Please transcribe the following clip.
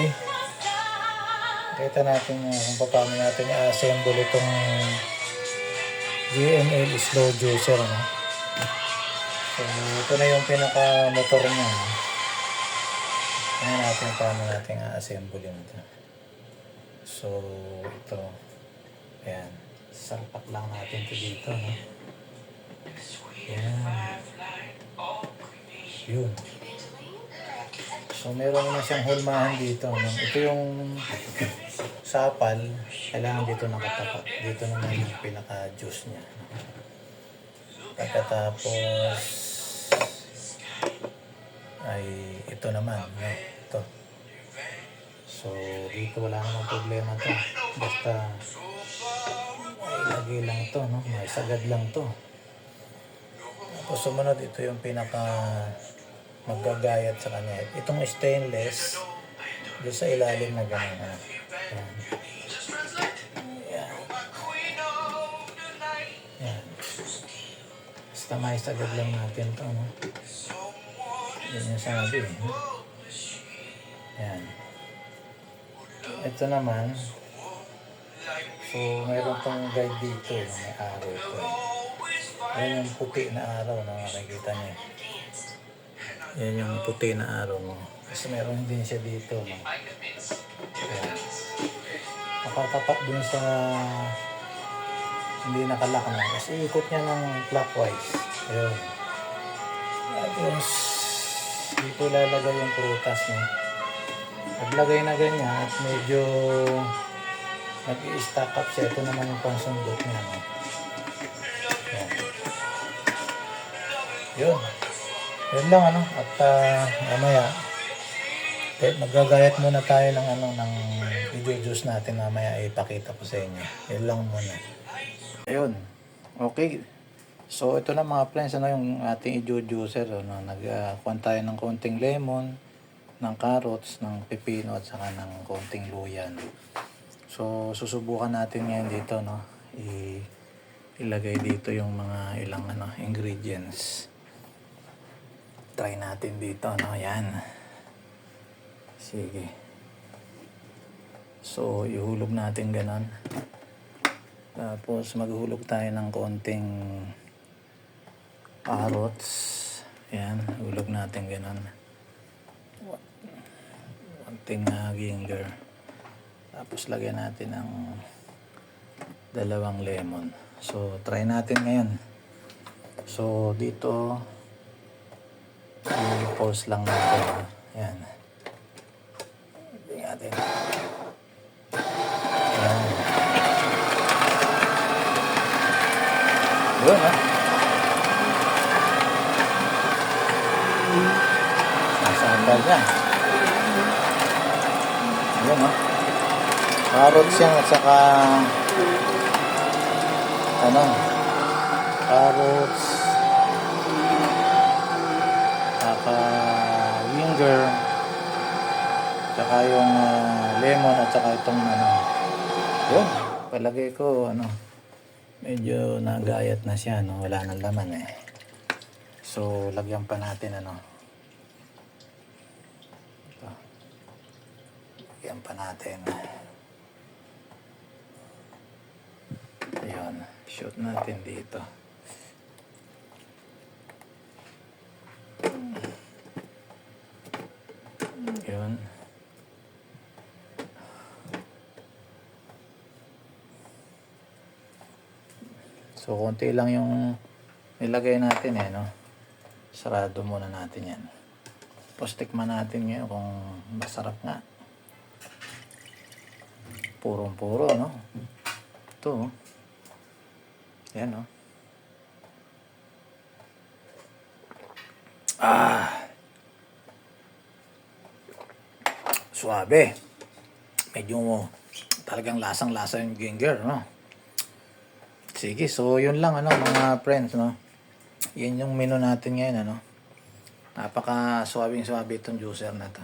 Shopee. Kita natin kung paano natin i-assemble itong GML slow juicer, no? So ito na yung pinaka motor niya, no? Tingnan natin paano natin i-assemble ito. So ito, ayan, salpak lang natin ito dito, no? Ayan, yun. So meron naman siyang hulmahan dito, no? Ito yung sapal, kailangan dito nakatapat. Dito naman yung pinaka-juice niya. Pagkatapos ay ito naman, no? Ito. So dito wala namang problema to. Basta ilagay lang to, no? May sagad lang to. Tapos sumunod, ito yung pinaka maggagayat sa kanya. Itong stainless, doon sa ilalim na gano'n. Ayan. Ayan. Ayan. Basta may sagad lang natin to, no? Yan yung sabi, eh. Ayan. Ito naman, so mayroon pang guide dito, may araw ito. Ayan yung puti na araw na makikita niyo. Yan yung puti na araw mo. Kasi meron din siya dito, no? Ayan. Nakatapat dun sa hindi nakalak na. Kasi ikot niya ng clockwise. Ayun. Tapos dito lalagay yung prutas, no? Paglagay na ganyan at medyo nag-i-stack up siya. Ito naman yung pansundot niya, no? Ayan. Yun. Yun lang, ano? At mamaya magagayat muna tayo ng ng i-juice natin, mamaya ipakita ko sa inyo. Yun lang muna. Ayun. Okay. So ito na mga friends, yung ating i-juicer, no? Nagkuhan tayo ng konting lemon, ng carrots, ng pepino at saka ng konting luya, no? So susubukan natin ngayon dito, no? Ilagay dito yung mga ilang ingredients. Try natin dito, no? Yan. Sige. So ihulog natin ganon. Tapos maghulog tayo ng konting carrots. Yan, hulog natin ganon. Konting ginger. Tapos lagyan natin ng 2 lemon. So try natin ngayon. So dito i-pause lang natin. Yan. Tingnan natin. Yan. Yun, ha? Sasambal niya. Yan, ha? Carrots yan at saka carrots, saka ginger, saka yung lemon at saka itong yun, palagay ko medyo nagayat na siya, no? Wala nang laman, eh. So lagyan pa natin ito. Lagyan pa natin. Ayun, shoot natin dito. Yun. So konti lang yung nilagay natin, no? Sarado muna natin yan. Tapos tikman natin ngayon kung masarap nga. Purong-puro, no? Ito, yan, no? Suabe. Medyo talagang lasang-lasa yung ginger, no? Sige, so yun lang, mga friends, no? Yun yung menu natin ngayon, Napaka-suabing-suabe itong juicer na to.